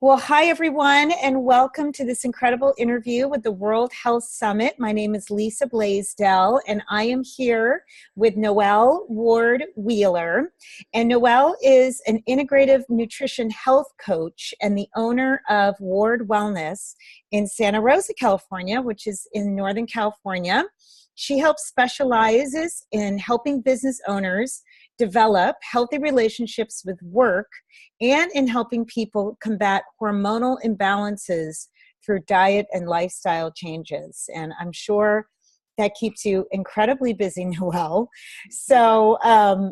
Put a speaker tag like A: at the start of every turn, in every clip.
A: Well, hi, everyone, and welcome to this incredible interview with the World Health Summit. My name is Lisa Blaisdell, and I am here with Noel Ward Wheeler. And Noel is an integrative nutrition health coach and the owner of Ward Wellness in Santa Rosa, California, which is in Northern California. She specializes in helping business owners develop healthy relationships with work and in helping people combat hormonal imbalances through diet and lifestyle changes. And I'm sure that keeps you incredibly busy, Noel. So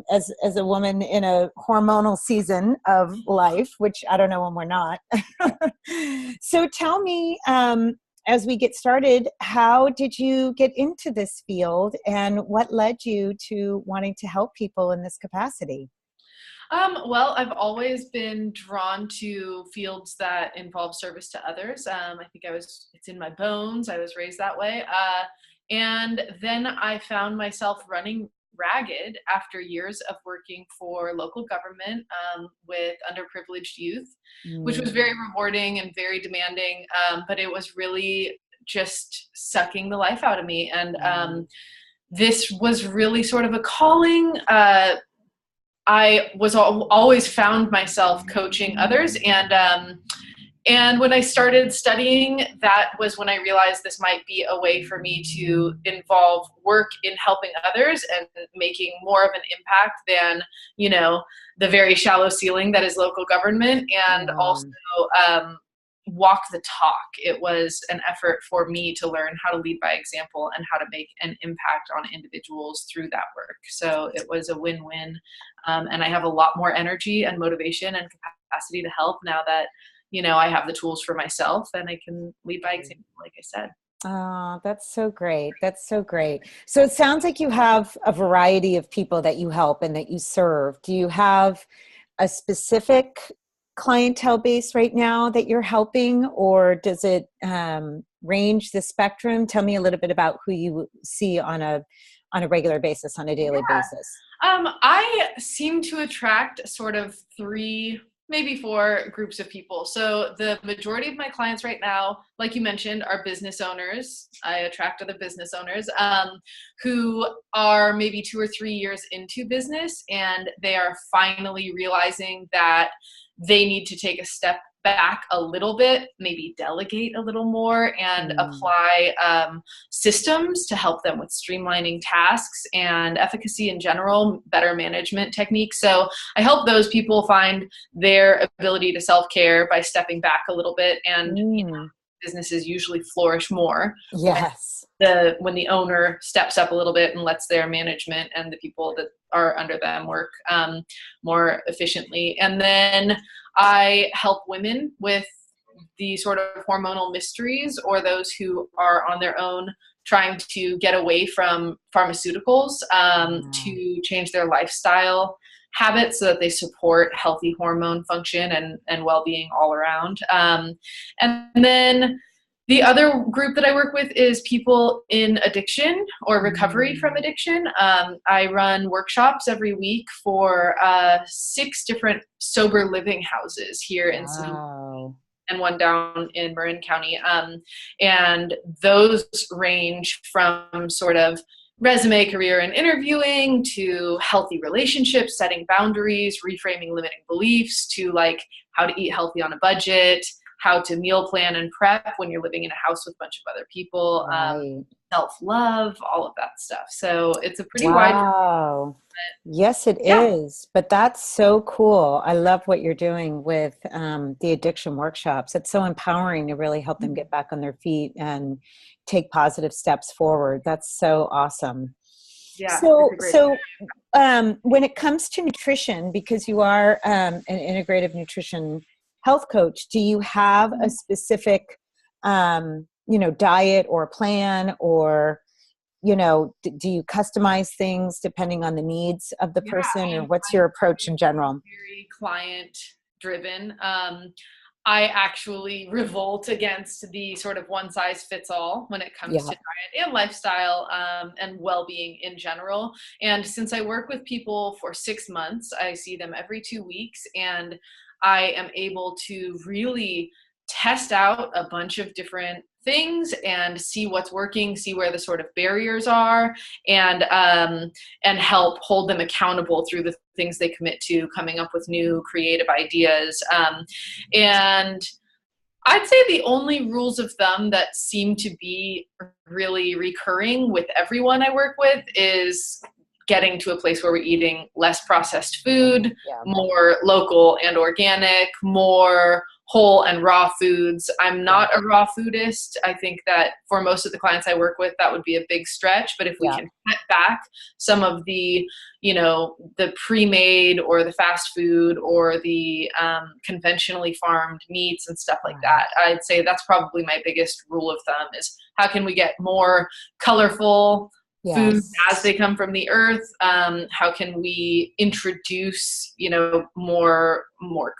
A: as a woman in a hormonal season of life, which I don't know when we're not. So tell me, as we get started, how did you get into this field and what led you to wanting to help people in this capacity?
B: Well, I've always been drawn to fields that involve service to others. I think it's in my bones. I was raised that way. And then I found myself running ragged after years of working for local government with underprivileged youth, which was very rewarding and very demanding. But it was really just sucking the life out of me. And this was really sort of a calling. I was always found myself coaching others, and when I started studying, that was when I realized this might be a way for me to involve work in helping others and making more of an impact than, the very shallow ceiling that is local government, and also walk the talk. It was an effort for me to learn how to lead by example and how to make an impact on individuals through that work. So it was a win-win. And I have a lot more energy and motivation and capacity to help now that, I have the tools for myself and I can lead by example, like I said.
A: Oh, that's so great. That's so great. So it sounds like you have a variety of people that you help and that you serve. Do you have a specific clientele base right now that you're helping, or does it range the spectrum? Tell me a little bit about who you see on a regular basis, on a daily basis.
B: I seem to attract sort of maybe four groups of people. So the majority of my clients right now, like you mentioned, are business owners. I attract other business owners who are maybe 2 or 3 years into business, and they are finally realizing that they need to take a step back a little bit, maybe delegate a little more, and apply systems to help them with streamlining tasks and efficacy in general, better management techniques. So I help those people find their ability to self-care by stepping back a little bit, and businesses usually flourish more.
A: Yes.
B: When the owner steps up a little bit and lets their management and the people that are under them work more efficiently. And then I help women with the sort of hormonal mysteries, or those who are on their own trying to get away from pharmaceuticals to change their lifestyle habits so that they support healthy hormone function and well-being all around. And then the other group that I work with is people in addiction or recovery from addiction. I run workshops every week for 6 different sober living houses here in Sonoma, and one down in Marin County. And those range from sort of resume, career, and interviewing to healthy relationships, setting boundaries, reframing limiting beliefs, to like how to eat healthy on a budget, how to meal plan and prep when you're living in a house with a bunch of other people, self-love, all of that stuff. So it's a pretty wide.
A: Yes, it is. But that's so cool. I love what you're doing with the addiction workshops. It's so empowering to really help them get back on their feet and take positive steps forward. That's so awesome.
B: Yeah.
A: So when it comes to nutrition, because you are an integrative nutrition health coach, do you have a specific, diet or plan, or, do you customize things depending on the needs of the person, or what's your approach in general?
B: Very client driven. I actually revolt against the sort of one size fits all when it comes to diet and lifestyle and well-being in general. And since I work with people for 6 months, I see them every 2 weeks, and I am able to really test out a bunch of different things and see what's working, see where the sort of barriers are, and help hold them accountable through the things they commit to, coming up with new creative ideas. And I'd say the only rules of thumb that seem to be really recurring with everyone I work with is getting to a place where we're eating less processed food, more local and organic, more whole and raw foods. I'm not a raw foodist. I think that for most of the clients I work with, that would be a big stretch. But if we can cut back some of the, the pre-made or the fast food or the conventionally farmed meats and stuff like that, I'd say that's probably my biggest rule of thumb is how can we get more colorful foods as they come from the earth? How can we introduce, more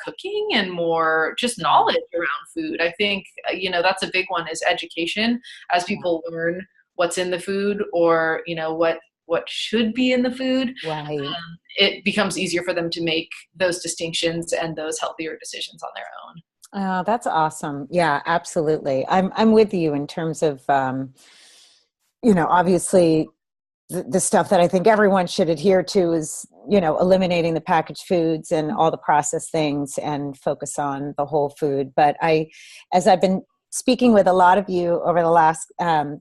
B: cooking and more just knowledge around food? I think, that's a big one is education. As people learn what's in the food or, what should be in the food, it becomes easier for them to make those distinctions and those healthier decisions on their own.
A: Oh, that's awesome. Yeah, absolutely. I'm with you in terms of, obviously the stuff that I think everyone should adhere to is, eliminating the packaged foods and all the processed things and focus on the whole food. But as I've been speaking with a lot of you over the last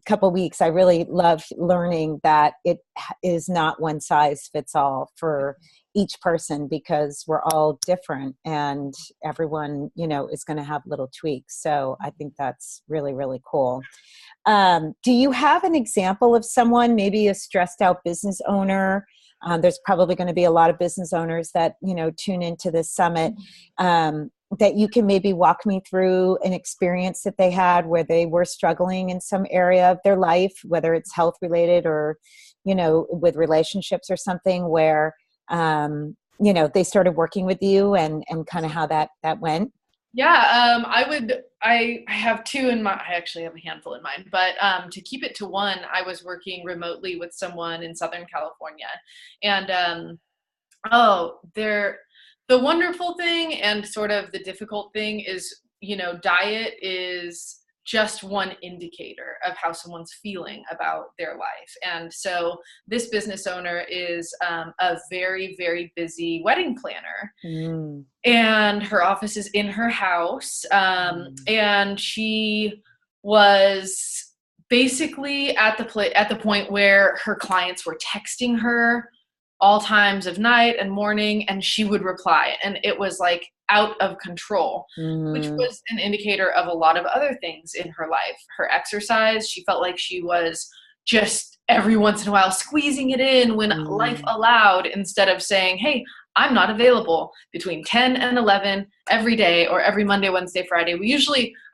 A: couple of weeks, I really love learning that it is not one size fits all for each person because we're all different and everyone, is going to have little tweaks. So I think that's really, really cool. Do you have an example of someone, maybe a stressed out business owner? There's probably going to be a lot of business owners that, tune into this summit, that you can maybe walk me through an experience that they had where they were struggling in some area of their life, whether it's health related or, with relationships or something where, they started working with you and kind of how that went.
B: Yeah, I have two in mind. I actually have a handful in mind, but to keep it to one, I was working remotely with someone in Southern California. And the wonderful thing and sort of the difficult thing is, diet is just one indicator of how someone's feeling about their life. And so this business owner is a very, very busy wedding planner. And her office is in her house. And she was basically at the point where her clients were texting her all times of night and morning, and she would reply. And it was like out of control, which was an indicator of a lot of other things in her life. Her exercise, she felt like she was just every once in a while squeezing it in when life allowed, instead of saying, hey, I'm not available between 10 and 11 every day or every Monday, Wednesday, Friday.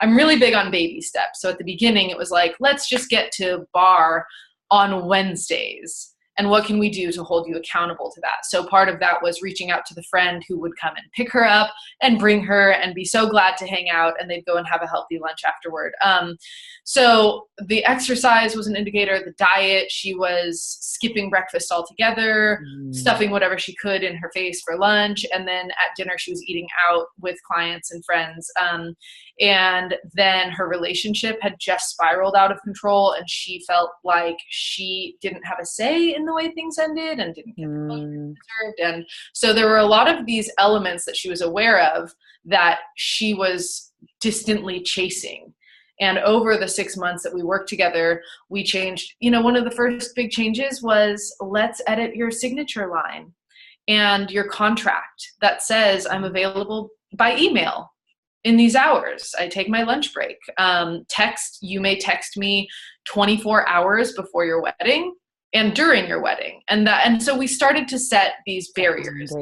B: I'm really big on baby steps. So at the beginning it was like, let's just get to bar on Wednesdays. And what can we do to hold you accountable to that? So part of that was reaching out to the friend who would come and pick her up and bring her and be so glad to hang out, and they'd go and have a healthy lunch afterward. So the exercise was an indicator. The diet, she was skipping breakfast altogether, stuffing whatever she could in her face for lunch. And then at dinner, she was eating out with clients and friends. And then her relationship had just spiraled out of control, and she felt like she didn't have a say in the way things ended and didn't get the closure she deserved. And so there were a lot of these elements that she was aware of that she was distantly chasing. And over the 6 months that we worked together, we changed, one of the first big changes was, let's edit your signature line and your contract that says I'm available by email in these hours. I take my lunch break. You may text me 24 hours before your wedding and during your wedding. And so we started to set these barriers.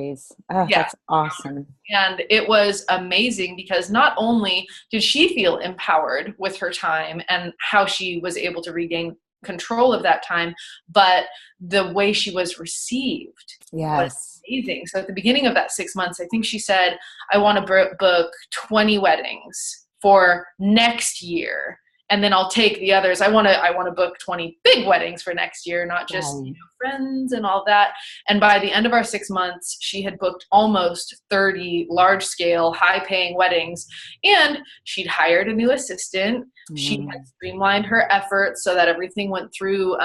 A: That's awesome.
B: And it was amazing because not only did she feel empowered with her time and how she was able to regain control of that time, but the way she was received was amazing. So at the beginning of that 6 months, I think she said, I want to book 20 weddings for next year. and then I'll take the others. I want to book 20 big weddings for next year, not just
A: Right.
B: friends and all that. And by the end of our 6 months, she had booked almost 30 large scale, high paying weddings, and she'd hired a new assistant. She had streamlined her efforts so that everything went through,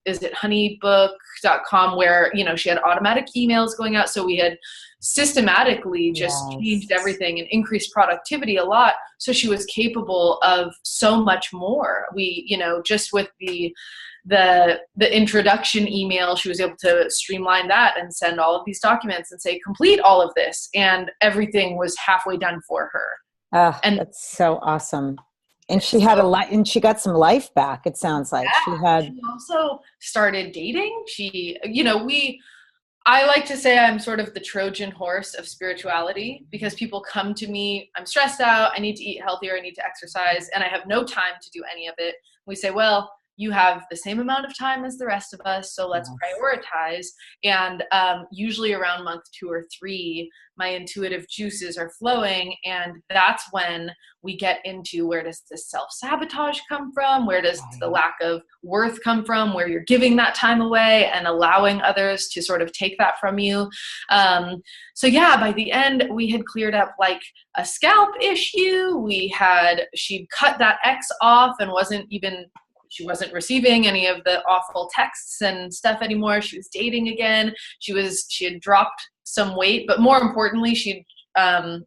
B: is it honeybook.com, where, she had automatic emails going out. So we had systematically just changed everything and increased productivity a lot. So she was capable of so much more. We, just with the introduction email, she was able to streamline that and send all of these documents and say, complete all of this. And everything was halfway done for her.
A: Oh,
B: And
A: that's so awesome. And she had and she got some life back. It sounds like she
B: also started dating. I like to say I'm sort of the Trojan horse of spirituality, because people come to me, I'm stressed out, I need to eat healthier, I need to exercise, and I have no time to do any of it. We say, well, you have the same amount of time as the rest of us, so let's prioritize. And usually around month 2 or 3, my intuitive juices are flowing, and that's when we get into, where does this self-sabotage come from? Where does the lack of worth come from? Where you're giving that time away and allowing others to sort of take that from you. So yeah, by the end, we had cleared up like a scalp issue. She'd cut that X off and she wasn't receiving any of the awful texts and stuff anymore. She was dating again. She had dropped some weight, but more importantly, she'd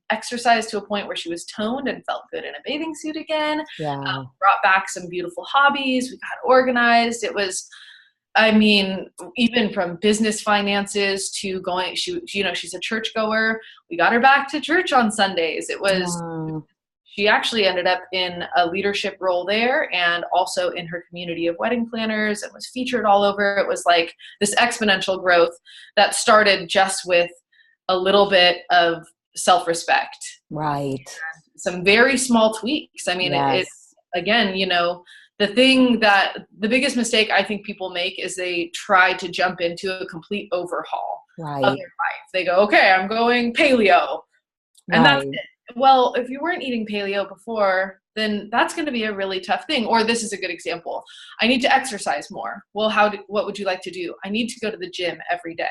B: exercised to a point where she was toned and felt good in a bathing suit again. Brought back some beautiful hobbies. We got organized. It was, even from business finances to going, she's a churchgoer. We got her back to church on Sundays. It was, she actually ended up in a leadership role there, and also in her community of wedding planners, and was featured all over. It was like this exponential growth that started just with a little bit of self-respect.
A: Right.
B: Some very small tweaks. It's, again, the biggest mistake I think people make is they try to jump into a complete overhaul of their life. They go, okay, I'm going paleo, and that's it. Well, if you weren't eating paleo before, then that's going to be a really tough thing. Or this is a good example. I need to exercise more. Well, what would you like to do? I need to go to the gym every day.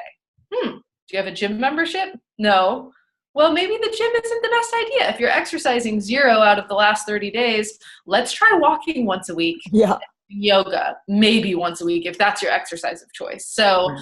B: Do you have a gym membership? No. Well, maybe the gym isn't the best idea. If you're exercising 0 out of the last 30 days, let's try walking once a week.
A: Yeah.
B: Yoga, maybe once a week, if that's your exercise of choice. So,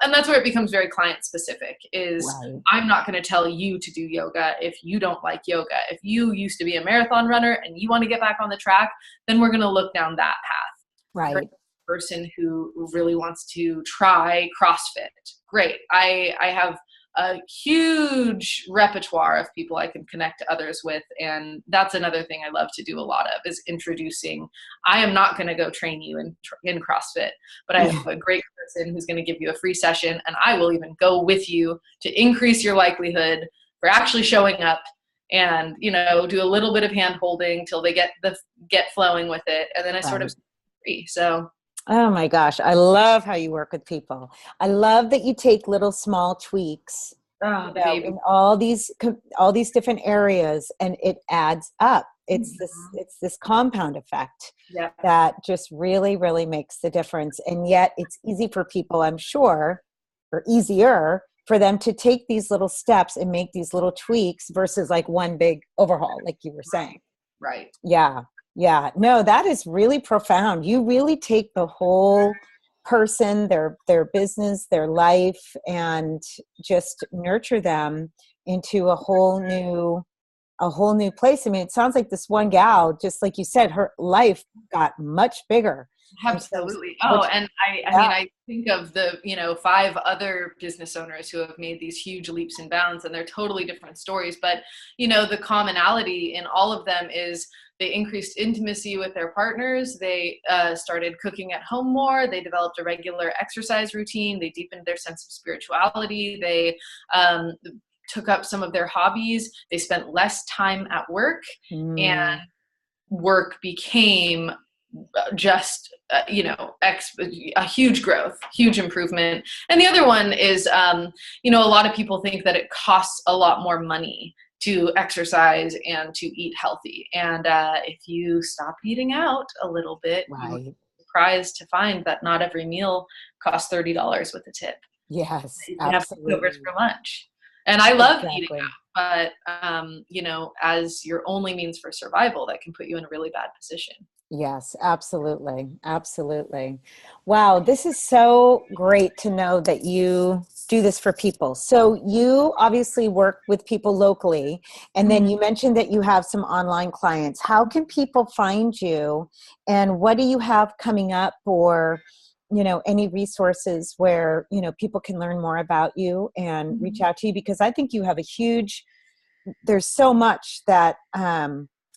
B: and that's where it becomes very client specific, is I'm not going to tell you to do yoga if you don't like yoga. If you used to be a marathon runner and you want to get back on the track, then we're going to look down that path.
A: Right.
B: For a person who really wants to try CrossFit, great. I have a huge repertoire of people I can connect to others with. And that's another thing I love to do a lot of, is introducing. I am not going to go train you in CrossFit, but I have a great person who's going to give you a free session, and I will even go with you to increase your likelihood for actually showing up, and, do a little bit of hand holding till they get flowing with it. And then I sort of free. So.
A: Oh my gosh. I love how you work with people. I love that you take little small tweaks in all these different areas, and it adds up. It's this compound effect that just really, really makes the difference. And yet it's easy for people, I'm sure, or easier for them to take these little steps and make these little tweaks versus like one big overhaul, like you were saying.
B: Right.
A: Yeah. Yeah, no, that is really profound. You really take the whole person, their business, their life, and just nurture them into a whole new place. It sounds like this one gal, just like you said, her life got much bigger.
B: Absolutely. And I think of the, 5 other business owners who have made these huge leaps and bounds, and they're totally different stories. But, the commonality in all of them is they increased intimacy with their partners. They started cooking at home more. They developed a regular exercise routine. They deepened their sense of spirituality. They took up some of their hobbies. They spent less time at work, and work became just, a huge growth, huge improvement. And the other one is, a lot of people think that it costs a lot more money to exercise and to eat healthy. And if you stop eating out a little bit, you will
A: Right.
B: be surprised to find that not every meal costs $30 with a tip.
A: Yes,
B: You can have leftovers
A: absolutely.
B: for lunch. And I love eating
A: Exactly.
B: out, but as your only means for survival, that can put you in a really bad position.
A: Yes, absolutely. Absolutely. Wow, this is so great to know that you do this for people. So you obviously work with people locally, and then
B: Mhm.
A: you mentioned that you have some online clients. How can people find you, and what do you have coming up, or any resources where people can learn more about you and reach
B: Mhm.
A: out to you? Because I think you have a huge, there's so much that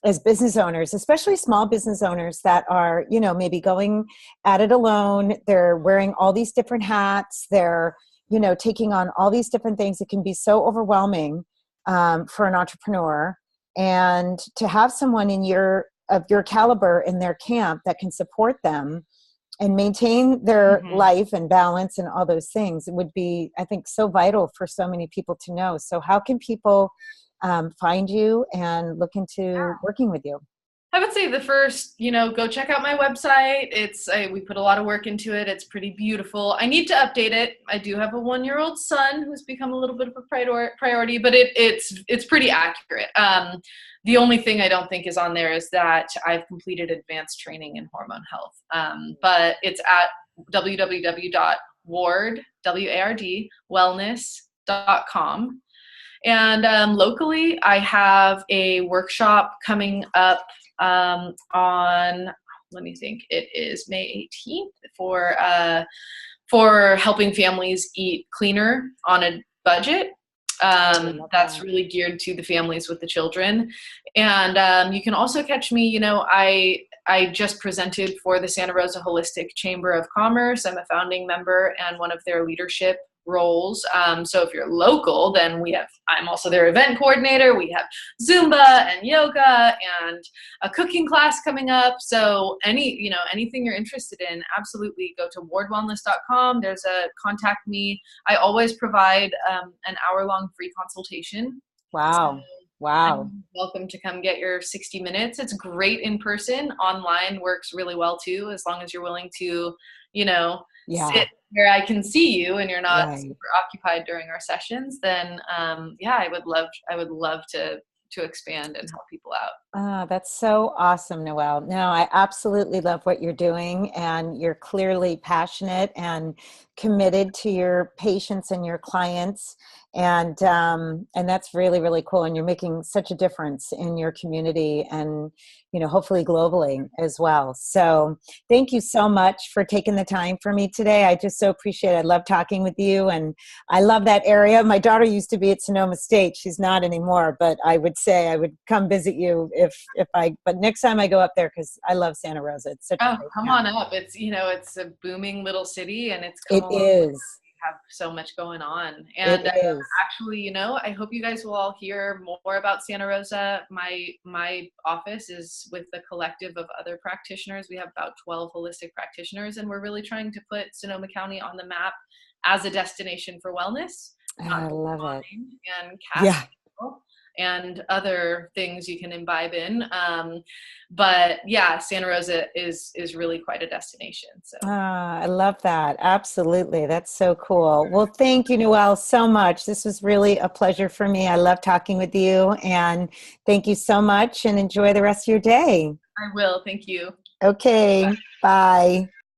A: as business owners, especially small business owners that are maybe going at it alone, they're wearing all these different hats, they're taking on all these different things. It can be so overwhelming for an entrepreneur, and to have someone of your caliber in their camp that can support them and maintain their
B: Mhm.
A: life and balance and all those things, it would be, I think, so vital for so many people to know. So how can people find you and look into working with you?
B: I would say the first, go check out my website. We put a lot of work into it. It's pretty beautiful. I need to update it. I do have a 1-year-old son who's become a little bit of a priority, but it's pretty accurate. The only thing I don't think is on there is that I've completed advanced training in hormone health. But it's at www.ward, W-A-R-D, wellness.com. And locally, I have a workshop coming up on, let me think, it is May 18th for helping families eat cleaner on a budget.
A: Oh, I love
B: That's
A: that.
B: really geared to the families with the children. And you can also catch me, I just presented for the Santa Rosa Holistic Chamber of Commerce. I'm a founding member and one of their leadership roles. So if you're local, then I'm also their event coordinator. We have Zumba and yoga and a cooking class coming up. So anything you're interested in, absolutely go to wardwellness.com. There's a contact me. I always provide an hour-long free consultation. So
A: Wow. Wow.
B: I'm welcome to come get your 60 minutes. It's great in person. Online works really well too, as long as you're willing to,
A: Yeah.
B: sit where I can see you and you're not
A: Right.
B: super occupied during our sessions. Then, yeah, I would love to expand and help people out.
A: Ah, that's so awesome, Noel. No, I absolutely love what you're doing, and you're clearly passionate and committed to your patients and your clients, and that's really, really cool. And you're making such a difference in your community, and hopefully globally as well. So, thank you so much for taking the time for me today. I just so appreciate it. I love talking with you, and I love that area. My daughter used to be at Sonoma State. She's not anymore, but I would say I would come visit you but next time I go up there, because I love Santa Rosa. It's such a
B: Oh,
A: great
B: come
A: town.
B: on up. It's a booming little city and it's come
A: It
B: a long way.
A: is.
B: We have so much going on.
A: It
B: And
A: is.
B: actually, I hope you guys will all hear more about Santa Rosa. My office is with a collective of other practitioners. We have about 12 holistic practitioners, and we're really trying to put Sonoma County on the map as a destination for wellness, not
A: I
B: just
A: love it.
B: wine and
A: Yeah.
B: caffeine and other things you can imbibe in. But yeah, Santa Rosa is really quite a destination. So
A: Ah, I love that. Absolutely. That's so cool. Well, thank you, Noelle, so much. This was really a pleasure for me. I love talking with you, and thank you so much, and enjoy the rest of your day.
B: I will. Thank you.
A: Okay. Bye.